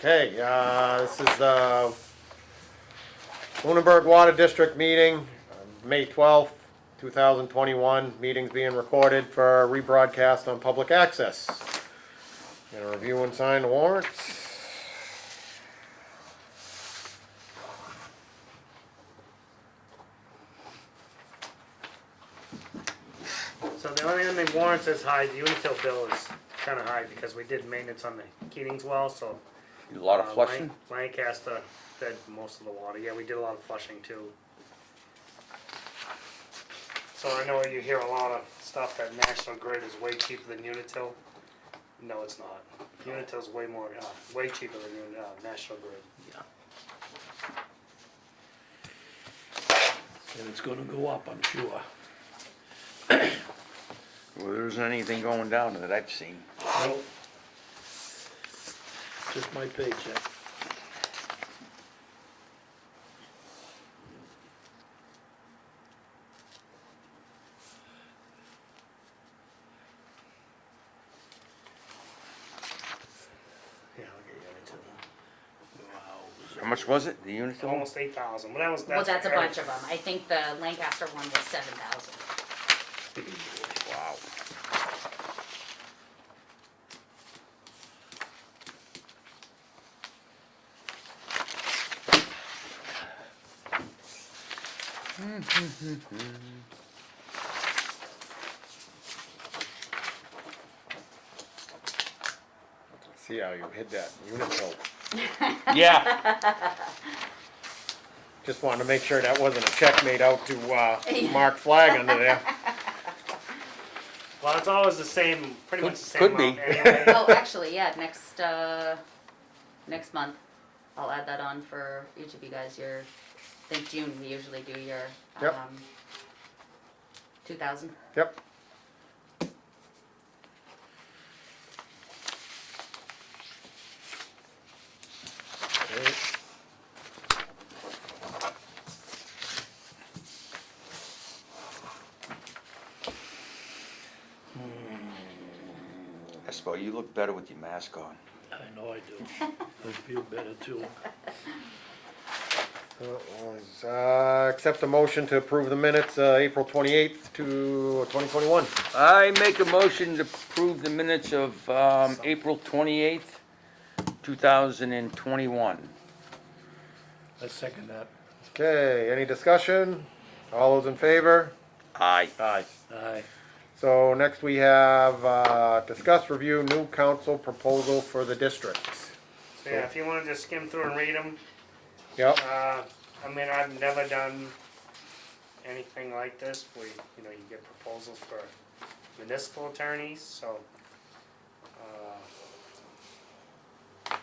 Okay, this is the Lunenburg Water District meeting, May 12th, 2021. Meeting's being recorded for rebroadcast on public access. Gonna review and sign the warrants. So the only thing the warrants is high, the Unitil bill is kinda high because we did maintenance on the Keating's well, so. A lot of flushing? Lancaster fed most of the water, yeah, we did a lot of flushing too. So I know you hear a lot of stuff that National Grid is way cheaper than Unitil. No, it's not. Unitil's way more, way cheaper than National Grid. And it's gonna go up, I'm sure. Well, there isn't anything going down that I've seen. Nope. Just my paycheck. Yeah, I'll get Unitil. How much was it, the unit? Almost 8,000, but that was, Well, that's a for bunch of them. I think the Lancaster one was 7,000. Wow. See how you hid that unit bill. Yeah, Just wanted to make sure that wasn't a check made out to Mark Flag under there. Well, it's always the same, pretty much the same Could be. amount anyway. Oh, actually, yeah, next month, I'll add that on for each of you guys. I think June, we usually do your, Yep. 2,000. Yep. Espo, you look better with your mask on. I know I do. I feel better too. Accept the motion to approve the minutes, April 28th to 2021. I make a motion to approve the minutes of April 28th, 2021. I second that. Okay, any discussion? All those in favor? Aye. Aye. Aye. So next we have, discuss, review, new council proposal for the districts. So yeah, if you wanna just skim through and read them, Yep, I mean, I've never done anything like this, where, you get proposals for municipal attorneys, so, I'm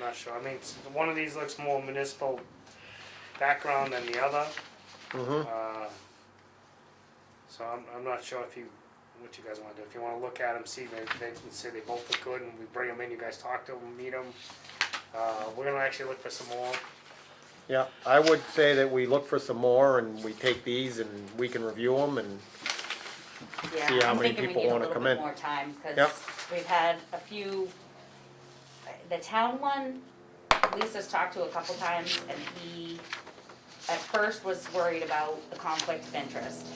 not sure, I mean, one of these looks more municipal background than the other. So I'm not sure what you guys wanna do, if you wanna look at them, see, they can say they both look good, and we bring them in, you guys talk to them, meet them. We're gonna actually look for some more. yeah, I would say that we look for some more and we take these and we can review them and, Yeah, See how I'm many thinking we people need a wanna little come bit in. more time, Yep. because we've had a few, the town one, Lisa's talked to a couple times, and he at first was worried about the conflict of interest.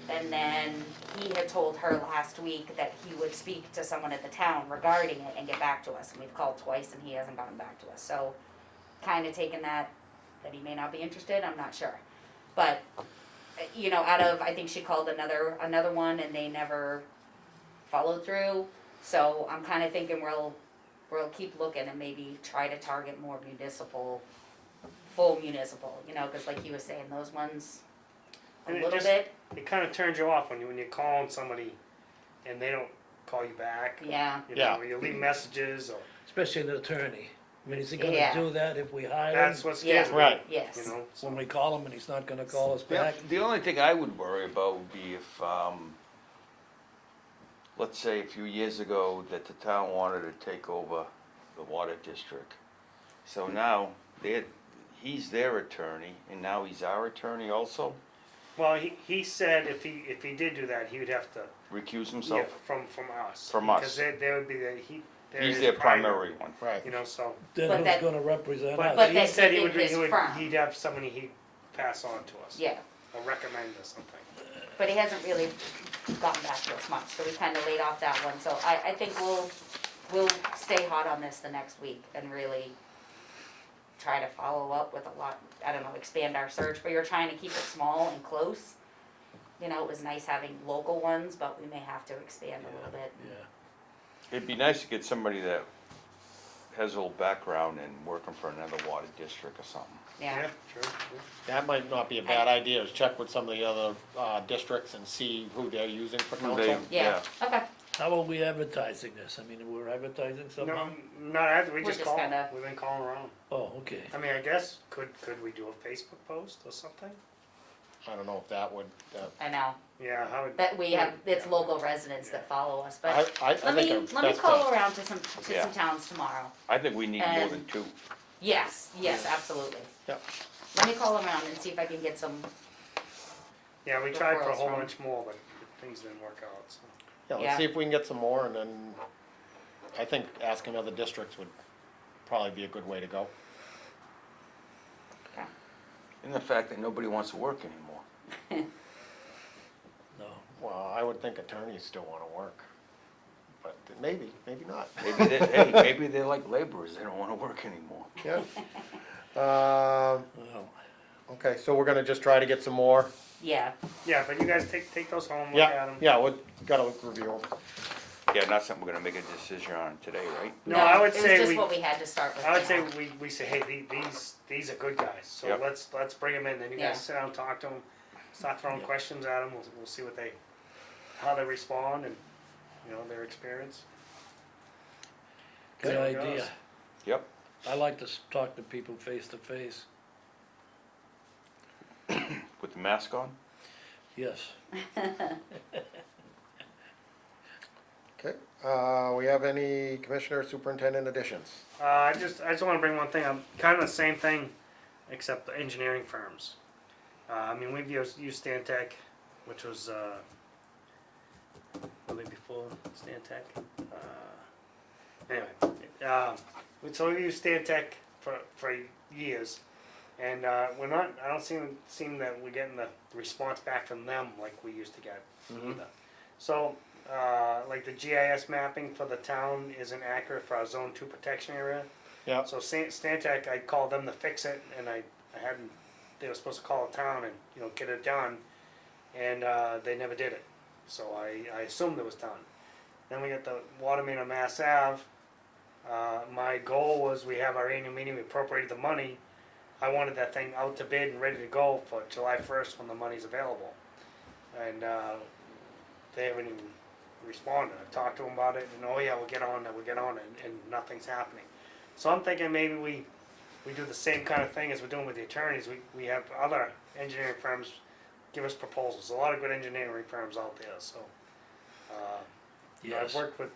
And then he had told her last week that he would speak to someone at the town regarding it and get back to us, and we've called twice and he hasn't gotten back to us, so kinda taking that he may not be interested, I'm not sure. But, out of, I think she called another one and they never followed through, so I'm kinda thinking we'll keep looking and maybe try to target more municipal, full municipal, cause like he was saying, those ones, a And it little just- bit, It kind of turns you off when you're calling somebody and they don't call you back. yeah. Or you leave messages, or Especially an attorney. I mean, is he gonna Yeah. do that if we hire him? that's what scares me. Right. Yes. So- When we call him and he's not gonna call us Yeah, back? the only thing I would worry about would be if, let's say a few years ago that the town wanted to take over the water district. So now, he's their attorney, and now he's our attorney also? Well, he said if he did do that, he would have to recuse Yeah, himself? from us. From us. Because they would be they're He's his their primary one. Right. You know, so, Then But who's that- gonna represent but us? he that said he he would, did his firm. he'd have somebody he'd pass on to us. Yeah, Or recommend or something. but he hasn't really gotten back to us much, so we kinda laid off that one, so I think we'll stay hot on this the next week and really try to follow up with a lot, I don't know, expand our search, but you're trying to keep it small and close. You know, it was nice having local ones, but we may have to expand a little bit. Yeah, It'd be nice to get somebody that has a little background in working for another water district or something. Yeah, True. That might not be a bad idea, is check with some of the other, districts and see who they're using for Who they- council. yeah, okay, how are we advertising this? I mean, we're advertising somehow? No, not after, we We're just just call, kinda- we've been calling around. Oh, okay. I mean, I guess, could we do a Facebook post or something? I don't know if that would, I know, Yeah, how would? but we have, it's local residents that follow us, I but I let think me, it's let me best call to, around to some Yeah. towns tomorrow. I think we need more And- than two. Yes, absolutely. Yep. Let me call around and see if I can get some, Yeah, we tried for a referrals whole from- bunch more, but things didn't work out, so. yeah, let's Yeah. see if we can get some more, and then I think asking other districts would probably be a good way to go. okay, And the fact that nobody wants to work anymore. No, Well, I would think attorneys still wanna work, but maybe, maybe not. Maybe they, hey, maybe they're like laborers, they don't wanna work anymore. Yeah. well, Okay, so we're gonna just try to get some more. yeah, Yeah, but you guys take those home, look Yeah, at them. yeah, we gotta review them. Yeah, not something we're gonna make a decision on today, right? No, I would it was say just we, what we had to start with. I would say now. we say, hey, these are good guys, so Yep. let's bring them in, then you Yeah. guys sit down, talk to them, start throwing Yep. questions at them, we'll see what how they respond and, you know, their experience. good See how it idea. goes. Yep. I like to talk to people face to face, With the mask on? yes. Okay, we have any commissioner superintendent additions? I just wanna bring one thing, I'm kinda the same thing, except the engineering firms. I mean, we've used Stantec, which was, really before Stantec. Anyway, so we used Stantec for years, and I don't seem that we're getting the response back from them like we used to get either. So, like the GIS mapping for the town isn't accurate for our zone 2 protection area. Yeah, So Stantec, I called them to fix it, and I hadn't, they were supposed to call the town and, you know, get it done, and they never did it. So I assumed it was done. Then we got the water main on Mass Ave. My goal was we have our annual meeting, we appropriated the money. I wanted that thing out to bid and ready to go for July 1st when the money's available. And they haven't even responded. I've talked to them about it, and oh yeah, we'll get on it, and nothing's happening. So I'm thinking maybe we do the same kind of thing as we're doing with the attorneys. We have other engineering firms give us proposals. A lot of good engineering firms out there, so. Yes. I've worked with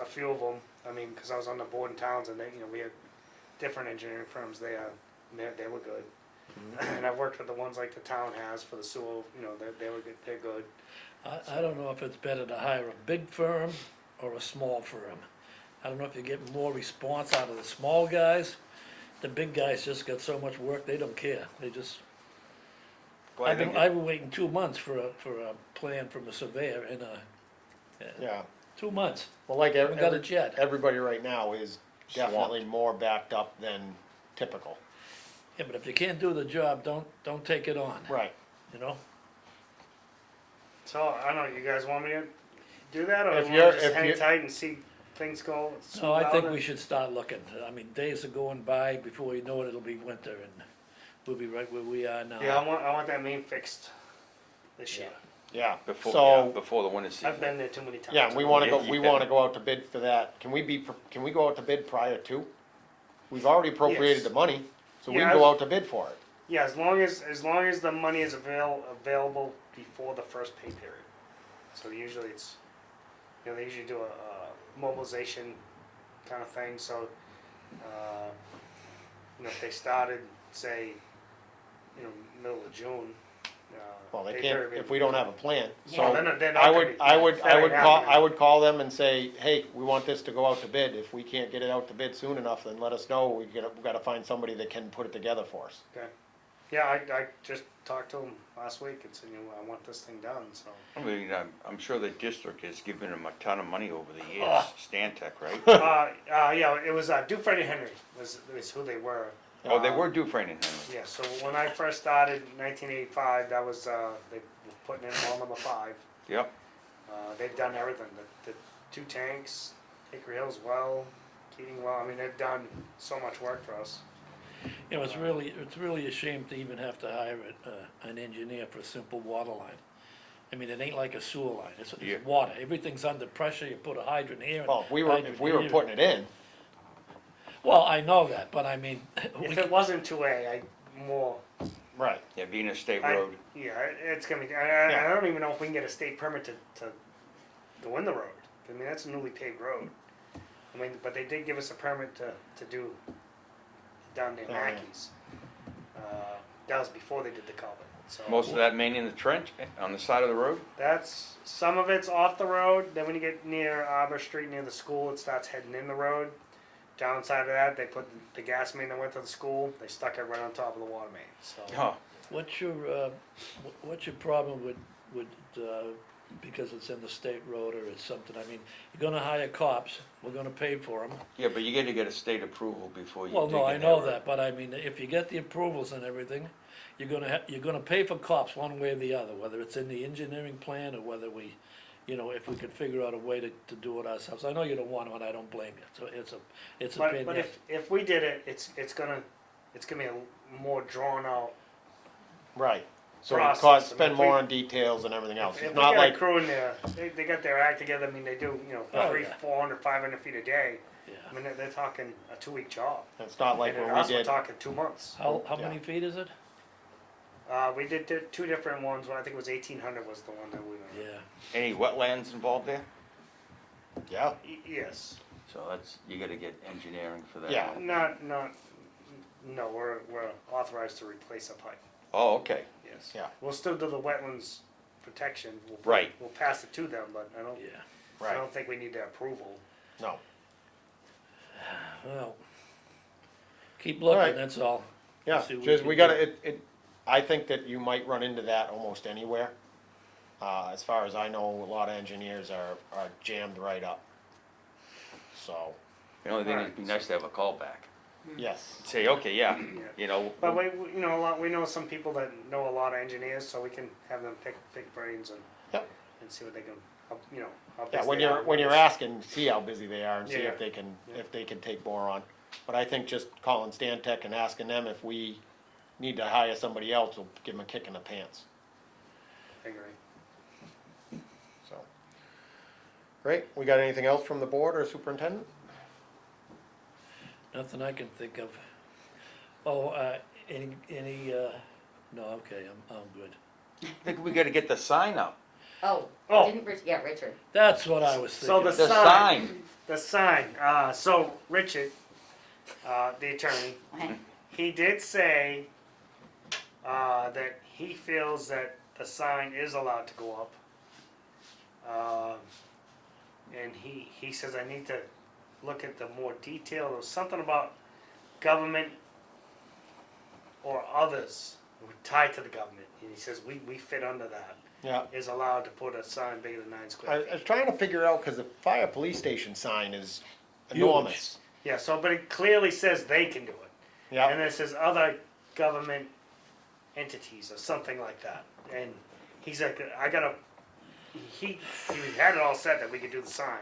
a few of them, I mean, because I was on the board in towns, and they, you know, we had different engineering firms there, and they were good. And I've worked with the ones like the town has for the sewer, you know, they were good, they're good. I don't know if it's better to hire a big firm or a small firm. I don't know if you get more response out of the small guys. The big guys just got so much work, they don't care. They just, Well, I I've think been waiting 2 months for a plan from a surveyor and yeah. 2 months. Well, like Haven't got it yet. everybody right now is Swamped. definitely more backed up than typical. Yeah, but if you can't do the job, don't take it on, Right. you know? So, I don't know, you guys want me to do that, or If you you're- wanna just if hang you- tight and see things go? No, I think smooth we out? should start looking. I mean, days are going by, before you know it, it'll be winter and we'll be right where we are now. Yeah, I want that main fixed this year. Yeah, before, so, before the winter season. I've been there too many times. yeah, we wanna go, Yeah, we yeah. wanna go out to bid for that. Can we go out to bid prior to? We've already appropriated Yes. the money, so we Yeah, can go out to bid for it. Yeah, as long as the money is available before the first pay period. So usually it's, you know, they usually do a mobilization kind of thing, so, you know, if they started, say, you know, middle of June, Well, they very can't, big. if we don't have a plan, Yeah. so. Well, they're not I gonna would, be- I would, that I ain't would call, happening. I would call them and say, hey, we want this to go out to bid, if we can't get it out to bid soon enough, then let us know, we gotta find somebody that can put it together for us. Okay. Yeah, I just talked to him last week and said, I want this thing done, so. I mean, I'm sure the district has given him a ton of money over the years, Ah. Stantec, right? Yeah, it was, Dufresne and Henry was who they were. Oh, they were Dufresne and Henry. Yeah, so when I first started in 1985, that was, they were putting in well number 5. Yep, They've done everything, the 2 tanks, Hickory Hills well, Keating well, I mean, they've done so much work for us. You know, it's really a shame to even have to hire an engineer for a simple water line. I mean, it ain't like a sewer line, it's Yeah. water, everything's under pressure, you put a hydrant here. and Well, if we were hydrant here. putting it in, Well, I know that, but I mean, If it wasn't 2A, I more, right, yeah, being a state I, road. yeah, it's gonna be, Yeah. I don't even know if we can get a state permit to go in the road. I mean, that's a newly paved road. I mean, but they did give us a permit to do down near Oh, yeah. Mackey's. That was before they did the culvert, so. Most of that main in the trench, on the side of the road? That's, some of it's off the road, then when you get near Arbor Street, near the school, it starts heading in the road. Downside of that, they put the gas main that went to the school, they stuck it right on top of the water main, so. Oh, what's your problem with, because it's in the state road or it's something, I mean, you're gonna hire cops, we're gonna pay for them. yeah, but you gotta get a state approval before you Well, dig no, I in know road. that, but I mean, if you get the approvals and everything, you're gonna pay for cops one way or the other, whether it's in the engineering plan or whether we, you know, if we could figure out a way to do it ourselves. I know you don't want to, and I don't blame you, so it's a pain. But if we did it, it's gonna be a more drawn out. right. So Process, it cost, and spend if we- more on details and everything else, If it's we not got like, a crew in there, they got their act together, I mean, they do, Oh, 300, yeah. 400, 500 feet a day. Yeah. I mean, they're talking a 2-week job. it's not like And when in we us, we're did, talking 2 months. How Yeah. many feet is it? We did 2 different ones, one I think it was 1800 was the one that we were. Yeah. Any wetlands involved there? yeah, Yes. So that's, you gotta get engineering for that. Yeah. No, we're authorized to replace a pipe, Oh, okay, yes. Yeah. We'll still do the wetlands protection. Right. We'll pass it to them, but I Yeah. right, don't think we need their approval. no, Well, keep All right. looking, that's all. yeah, See what just, we we can gotta, I think that you might run into that almost anywhere. As far as I know, a lot of engineers are jammed right up. So, the only thing is, Alright. it'd be nice to have a callback. yes, Say, okay, yeah, you know. But we know we know some people that know a lot of engineers, so we can have them pick brains and Yep. and see what they can, how yeah, best when they are you're with us. asking, see how busy they are and see Yeah. if they can, Yeah. if they can take more on. But I think just calling Stantec and asking them if we need to hire somebody else will give them a kick in the pants, I agree. so. Great, we got anything else from the board or superintendent? Nothing I can think of. Oh, no, okay, I'm good. I think we gotta get the sign up. Oh, Oh. didn't Richard, That's what I was So thinking. The sign, The sign. So Richard, the attorney, he did say that he feels that the sign is allowed to go up. And he says I need to look at the more detail. There was something about government or others tied to the government. And he says we fit under that. Yeah. Is allowed to put a sign bigger than 9 square I feet. was trying to figure out, cause the fire police station sign is Huge. enormous. Yeah, so but it clearly says they can do it. Yeah, And it says other government entities or something like that. And he's like, he had it all set that we could do the sign.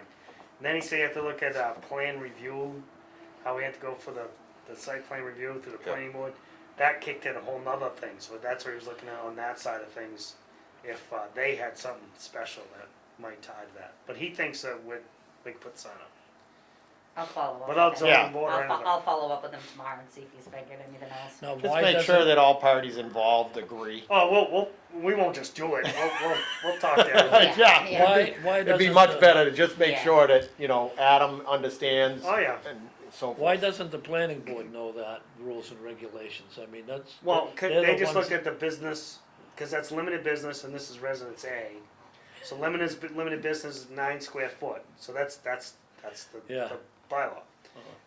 And then he said you have to look at plan review, how we had to go for the site plan review through the Yeah. planning board. That kicked in a whole nother thing, so that's what he was looking at on that side of things. If they had something special that might tie to that. But he thinks that we could put the sign up. I'll follow up. Without with zoning him. Yeah. board or anything. I'll follow up with him tomorrow and see if he's figured anything else. Now, just why make sure doesn't- that all parties involved agree. Oh, we won't just do it. We'll talk to everybody. Yeah. Yeah. Why It'd be doesn't much the- better to just make Yeah. sure that, Adam understands Oh, yeah. and so forth. Why doesn't the planning board know that, rules and regulations? I mean, that's. Well, they're they the just ones- looked at the business, because that's limited business and this is residence A. So limited business is 9 square foot, so that's the Yeah. the bylaw.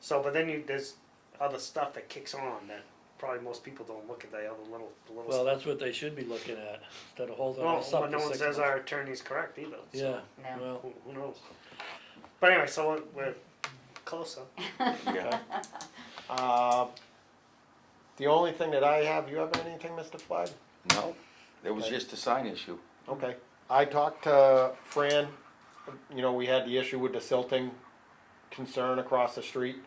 So, but then there's other stuff that kicks on that probably most people don't look at, the little Well, stuff. that's what they should be looking at, instead of holding Well, us up but no for one 6 says months. our attorney's correct either, so Yeah, No. well, who knows? But anyway, so we're closer. Yeah. The only thing that I have, you have anything, Mr. Flagg? No, there was Okay. just a sign issue. Okay. I talked to Fran, you know, we had the issue with the silting concern across the street.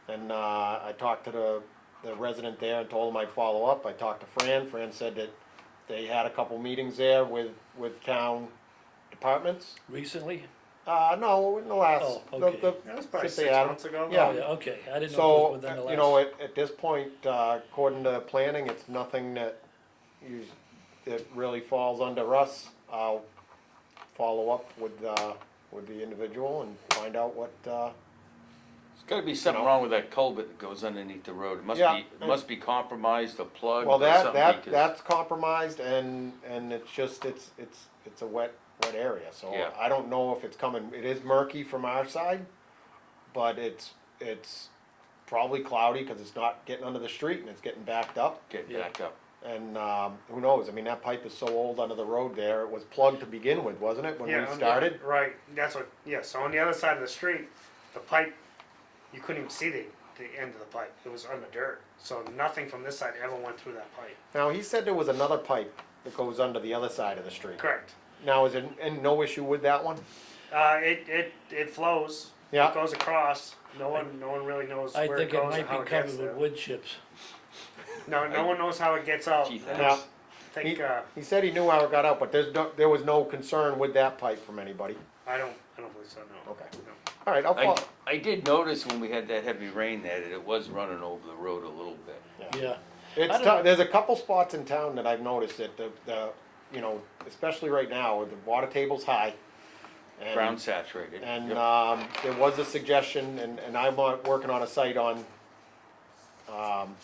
And, I talked to the resident there and told him I'd follow up. I talked to Fran. Fran said that they had a couple meetings there with town departments. recently? No, in the last, Oh, okay. That was probably Since they 6 had 'em. months ago. Yeah. Oh, yeah, okay, I didn't know if it So, was within the last. you know, at this point, according to planning, it's nothing that that really falls under us. I'll follow up with the individual and find out what, There's gotta be something know. wrong with that culvert that goes underneath the road. Yeah. It must be compromised or plugged well, or something. because- that's compromised and it's just, it's a wet area. So Yeah. I don't know if it's coming, it is murky from our side, but it's probably cloudy because it's not getting under the street and it's getting backed up. Get Yeah. backed up. And who knows? I mean, that pipe is so old under the road there. It was plugged to begin with, wasn't it, when Yeah, we on the- started? right, that's what, yeah, so on the other side of the street, the pipe, you couldn't even see the end of the pipe, it was under dirt. So nothing from this side ever went through that pipe. Now, he said there was another pipe that goes under the other side of the street. Correct. Now, is there no issue with that one? It flows, Yeah. it goes across, no one really knows I where it think it goes or might how be it gets covered there. with wood chips. No one knows how it gets out. Keith And Yeah. I think, He said he knew how it got out, but there was no concern with that pipe from anybody. I don't believe so, no. Okay. No. All right, I'll follow. I did notice when we had that heavy rain there that it was running over the road a little bit. Yeah, It's I don't- there's a couple spots in town that I've noticed that the you know, especially right now, the water table's high. And, Ground saturated. And Yep. there was a suggestion, and I'm working on a site on Highland